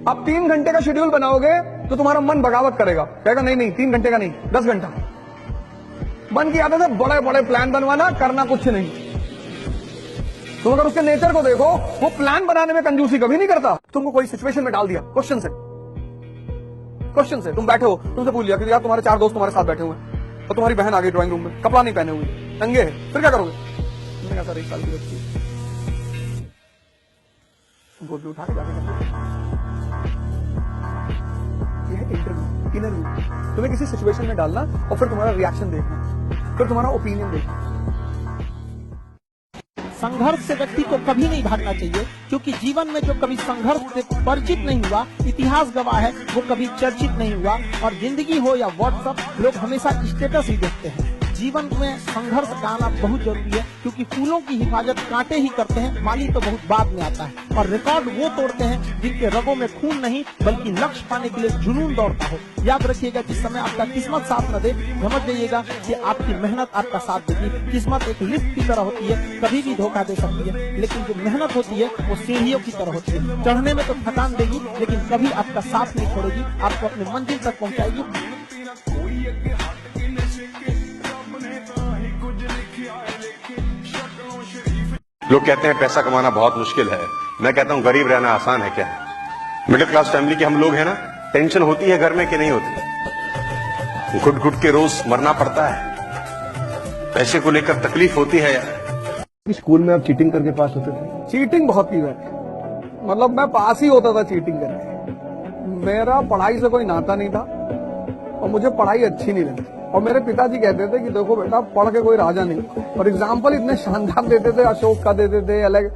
आप 3 घंटे का शेड्यूल बनाओगे तो तुम्हारा मन बगावत करेगा, कहेगा नहीं नहीं 3 घंटे का नहीं 10 घंटा। मन की आदत है बड़े बड़े प्लान बनवाना, करना कुछ नहीं। तुम अगर उसके नेचर को देखो, वो प्लान बनाने में कंजूसी कभी नहीं करता। तुमको कोई सिचुएशन में डाल दिया, क्वेश्चन से तुम बैठे हो, तुमसे पूछ लिया कि यार तुम्हारे 4 दोस्त तुम्हारे साथ बैठे हुए हैं और तुम्हारी बहन आ गई ड्राइंग रूम में, कपड़ा नहीं पहने हुए, नंगे है, फिर क्या करोगे? तुमने कहा सर 1 साल की बच्ची गोद में उठा के जाके ये है इंटरव्यू, इंटरव्यू। तुम्हें किसी सिचुएशन में डालना और फिर तुम्हारा रिएक्शन देखना, फिर तुम्हारा ओपिनियन देखना। संघर्ष से व्यक्ति को कभी नहीं भागना चाहिए, क्योंकि जीवन में जो कभी संघर्ष से परिचित नहीं हुआ, इतिहास गवाह है, वो कभी चर्चित नहीं हुआ। और जिंदगी हो या व्हाट्सएप, लोग हमेशा स्टेटस ही देखते हैं। जीवन में संघर्ष का आना बहुत जरूरी है, क्योंकि फूलों की हिफाजत कांटे ही करते हैं, माली तो बहुत बाद में आता है। और रिकॉर्ड वो तोड़ते हैं जिनके रगों में खून नहीं बल्कि लक्ष्य पाने के लिए जुनून दौड़ता हो। याद रखिएगा, जिस समय आपका किस्मत साथ न दे, समझ जाइएगा कि आपकी मेहनत आपका साथ देगी। किस्मत एक लिफ्ट की तरह होती है, कभी भी धोखा दे सकती है, लेकिन जो मेहनत होती है वो सीढ़ियों की तरह होती है। चढ़ने में तो थकान देगी, लेकिन कभी आपका साथ नहीं छोड़ेगी, आपको अपने मंजिल तक पहुँचाएगी। लोग कहते हैं पैसा कमाना बहुत मुश्किल है, मैं कहता हूं गरीब रहना आसान है। क्या है? मिडिल क्लास फैमिली के हम लोग हैं ना, टेंशन होती है घर में कि नहीं होती? घुट घुट के रोज मरना पड़ता है, पैसे को लेकर तकलीफ होती है यार। स्कूल में आप चीटिंग करके पास होते थे? चीटिंग बहुत की है, मतलब मैं पास ही होता था चीटिंग करके। मेरा पढ़ाई से कोई नाता नहीं था और मुझे पढ़ाई अच्छी नहीं लगती। और मेरे पिताजी कहते थे कि देखो बेटा, पढ़ के कोई राजा नहीं। और एग्जाम्पल इतने शानदार देते थे, अशोक का देते थे अलग,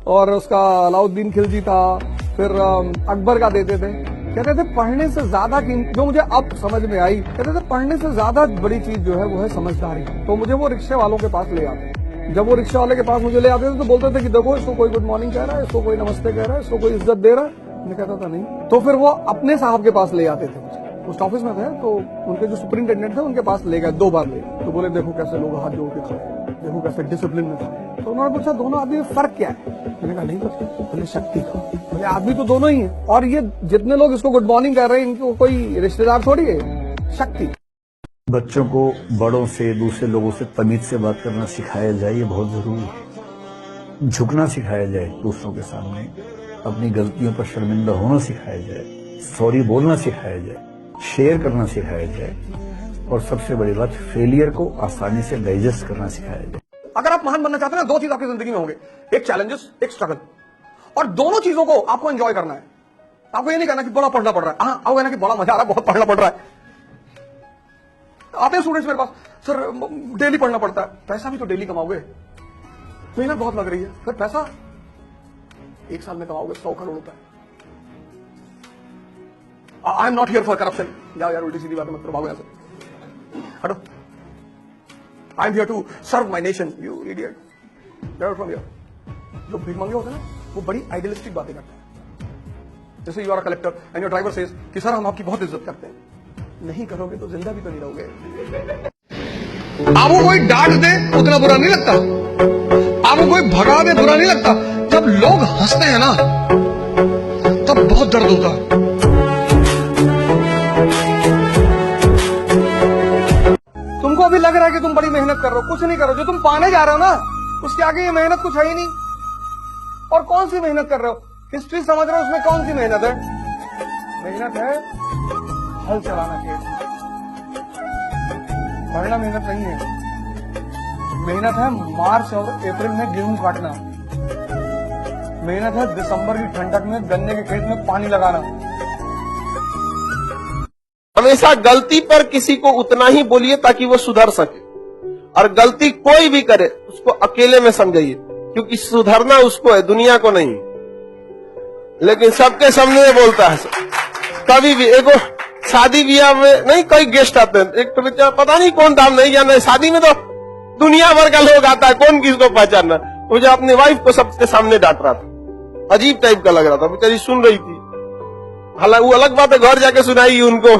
और उसका अलाउद्दीन खिलजी था, फिर अकबर का देते थे। कहते थे पढ़ने से ज्यादा, जो मुझे अब समझ में आई, कहते थे पढ़ने से ज्यादा बड़ी चीज जो है वो है समझदारी। तो मुझे वो रिक्शे वालों के पास ले आते। जब वो रिक्शा वाले के पास मुझे ले आते थे तो बोलते थे कि देखो इसको कोई गुड मॉर्निंग कह रहा है, इसको कोई नमस्ते कह रहा है, इसको कोई इज्जत दे रहा है। मैं कहता था नहीं। तो फिर वो अपने साहब के पास ले आते थे मुझे, पोस्ट ऑफिस में थे, तो उनके जो सुपरिंटेंडेंट थे उनके पास ले गए, 2 बार ले गए। तो बोले देखो कैसे लोग हाथ जोड़ के खड़े, देखो कैसे डिसिप्लिन में खड़े। तो उन्होंने पूछा दोनों आदमी में फर्क क्या है? मैंने कहा नहीं कुछ। बोले शक्ति का। बोले आदमी तो दोनों ही है, और ये जितने लोग इसको गुड मॉर्निंग कर रहे हैं इनको कोई रिश्तेदार थोड़ी है, शक्ति। बच्चों को बड़ों से, दूसरे लोगों से तमीज से बात करना सिखाया जाए, ये बहुत जरूरी है। झुकना सिखाया जाए दूसरों के सामने, अपनी गलतियों पर शर्मिंदा होना सिखाया जाए, सॉरी बोलना सिखाया जाए, शेयर करना सिखाया जाए, और सबसे बड़ी बात फेलियर को आसानी से डाइजेस्ट करना सिखाया जाए। अगर आप महान बनना चाहते हैं ना, 2 चीज आपकी जिंदगी में होंगे, एक चैलेंजेस, एक स्ट्रगल। और दोनों चीजों को आपको एंजॉय करना है। आपको ये नहीं कहना कि बड़ा पढ़ना पड़ रहा है, हाँ आपको कहना कि बड़ा मजा आ रहा है, बहुत पढ़ना पड़ रहा है। आते हैं स्टूडेंट्स मेरे पास, सर डेली पढ़ना पड़ता है। पैसा भी तो डेली कमाओगे, मेहनत बहुत लग रही है, फिर पैसा 1 साल में कमाओगे 100 करोड़ रुपए। I am not here for corruption. जाओ यार, उल्टी सीधी बातें मत करो, भागो यहां से, हटो। I am here to serve my nation, you idiot, get out from here. जो भीख मांगे होते हैं ना, वो बड़ी आइडियलिस्टिक बातें करते हैं। जैसे you are a collector and your driver says कि सर हम आपकी बहुत इज्जत करते हैं। नहीं करोगे तो जिंदा भी तो नहीं रहोगे। आपको कोई डांट दे उतना बुरा नहीं लगता, आपको कोई भगा दे बुरा नहीं लगता। जब लोग हंसते हैं ना, तब बहुत दर्द होता है। तुमको अभी लग रहा है कि तुम बड़ी मेहनत कर रहे हो, कुछ नहीं कर रहे हो। जो तुम पाने जा रहे हो ना, उसके आगे ये मेहनत कुछ है ही नहीं। और कौन सी मेहनत कर रहे हो? हिस्ट्री समझ रहे हो, उसमें कौन सी मेहनत है? मेहनत है हल चलाना चाहिए, पढ़ना मेहनत नहीं है। मेहनत है मार्च और अप्रैल में गेहूं काटना, मेहनत है दिसंबर की ठंडक में गन्ने के खेत में पानी लगाना। हमेशा गलती पर किसी को उतना ही बोलिए ताकि वो सुधर सके, और गलती कोई भी करे उसको अकेले में समझिए, क्योंकि सुधरना उसको है, दुनिया को नहीं। लेकिन सबके सामने बोलता है। कभी भी एगो शादी ब्याह में नहीं, कई गेस्ट आते हैं, एक तो बेचारा पता नहीं कौन दाम नहीं जाना है, शादी में तो दुनिया भर का लोग आता है, कौन किसको पहचानना। मुझे अपनी वाइफ को सबके सामने डांट रहा था, अजीब टाइप का लग रहा था, बेचारी सुन रही थी। हालांकि वो अलग बात है, घर जाके सुनाएगी उनको,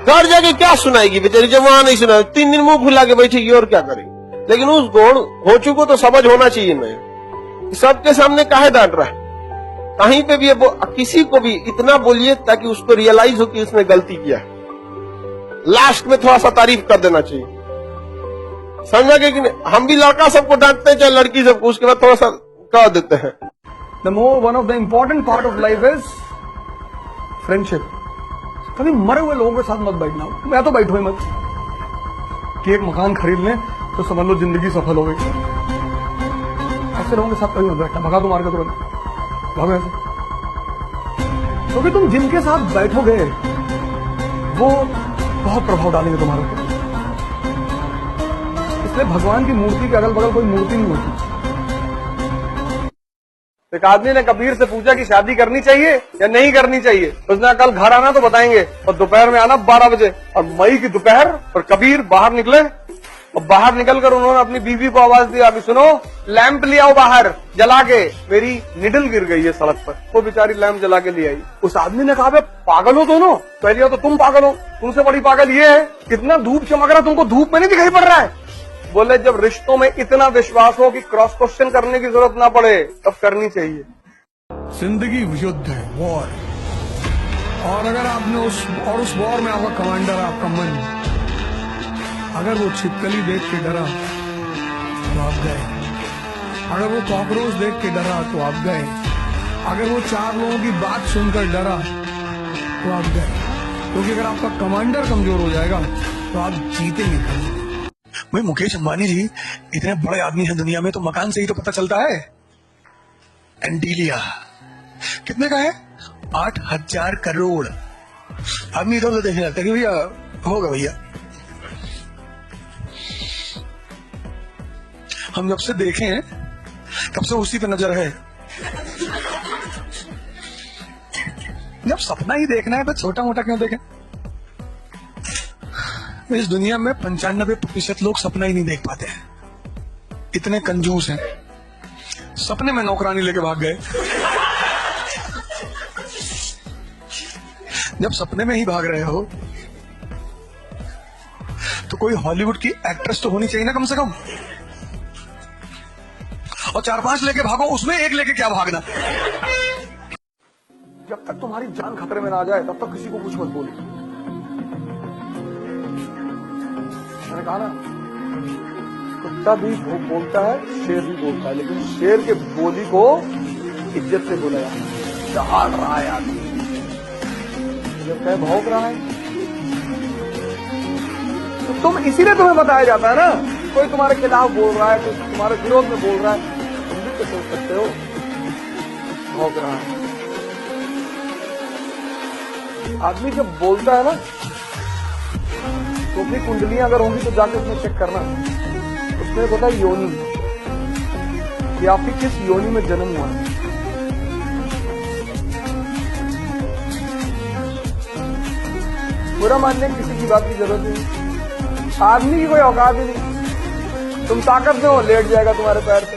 घर जाके क्या सुनाएगी बेचारी, जब वहां नहीं सुना 3 दिन मुंह फुला के बैठेगी और क्या करेगी। लेकिन उस गुण हो चुको तो समझ होना चाहिए, नहीं सबके सामने काहे डांट रहा है। कहीं पे भी किसी को भी इतना बोलिए ताकि उसको रियलाइज हो कि उसने गलती किया है। लास्ट में थोड़ा सा तारीफ कर देना चाहिए, समझा कि नहीं? हम भी लड़का सबको डांटते हैं चाहे लड़की सबको, उसके बाद थोड़ा सा कह देते हैं। One of the important part of life is friendship. कभी मरे हुए लोगों के साथ मत बैठना। मैं तो बैठो ही मत कि एक मकान खरीद लें तो समझ लो जिंदगी सफल हो गई। ऐसे लोगों के साथ कभी मत बैठना। भगा तो मार के तुरंत भागो ऐसे, क्योंकि तुम जिनके साथ बैठोगे वो बहुत प्रभाव डालेंगे तुम्हारे ऊपर। इसलिए भगवान की मूर्ति के अगल बगल कोई मूर्ति नहीं होती। एक आदमी ने कबीर से पूछा कि शादी करनी चाहिए या नहीं करनी चाहिए। उसने कल घर आना तो बताएंगे और दोपहर में आना 12 बजे। और मई की दोपहर और कबीर बाहर निकले और बाहर निकलकर उन्होंने अपनी बीवी को आवाज दी, अभी सुनो लैंप ले आओ बाहर जला के, मेरी निडल गिर गई है सड़क पर। वो बेचारी लैंप जला के ले आई। उस आदमी ने कहा, बे पागल हो दोनों, पहले तो तुम पागल हो, तुमसे बड़ी पागल ये है, कितना धूप चमक रहा, तुमको धूप में नहीं दिखाई पड़ रहा है। बोले जब रिश्तों में इतना विश्वास हो कि क्रॉस क्वेश्चन करने की जरूरत ना पड़े तब करनी चाहिए। जिंदगी युद्ध है, वॉर। और अगर आपने उस वॉर में आपका कमांडर, आपका मन, अगर वो छिपकली देख के डरा तो आप गए। अगर वो कॉकरोच देख के डरा तो आप गए। अगर वो 4 लोगों की बात सुनकर डरा तो आप गए। क्योंकि अगर आपका कमांडर कमजोर हो जाएगा तो आप जीतेंगे कभी। भाई मुकेश अंबानी जी इतने बड़े आदमी हैं दुनिया में, तो मकान से ही तो पता चलता है। एंटीलिया कितने का है? 8,000 करोड़। आदमी इधर उधर देखने लगता है कि भैया होगा भैया। हम जब से देखे हैं तब से उसी पे नजर है। जब सपना ही देखना है तो छोटा मोटा क्यों देखें? इस दुनिया में 95% लोग सपना ही नहीं देख पाते हैं, इतने कंजूस हैं। सपने में नौकरानी लेके भाग गए। जब सपने में ही भाग रहे हो तो कोई हॉलीवुड की एक्ट्रेस तो होनी चाहिए ना कम से कम। और 4-5 लेके भागो, उसमें एक लेके क्या भागना। जब तक तुम्हारी जान खतरे में ना आ जाए तब तक किसी को कुछ मत बोलो। मैंने कहा ना, कुत्ता भी बोलता है, शेर भी बोलता है, लेकिन शेर के बोली को इज्जत से बोला जाता है। दहाड़ रहा है आदमी, जब कहे भौंक रहा है तो तुम, इसीलिए तुम्हें बताया जाता है ना, कोई तुम्हारे खिलाफ बोल रहा है, कोई तुम्हारे विरोध में बोल रहा है, तुम भी तो सोच सकते हो भौंक रहा है। आदमी जब बोलता है ना तो अपनी कुंडलियां अगर होंगी तो जाके उसमें चेक करना। उसमें होता है योनि, कि आपकी किस योनि में जन्म हुआ है। बुरा मानने की किसी की बात की जरूरत नहीं। आदमी की कोई औकात ही नहीं। तुम ताकत में हो, लेट जाएगा तुम्हारे पैर पे।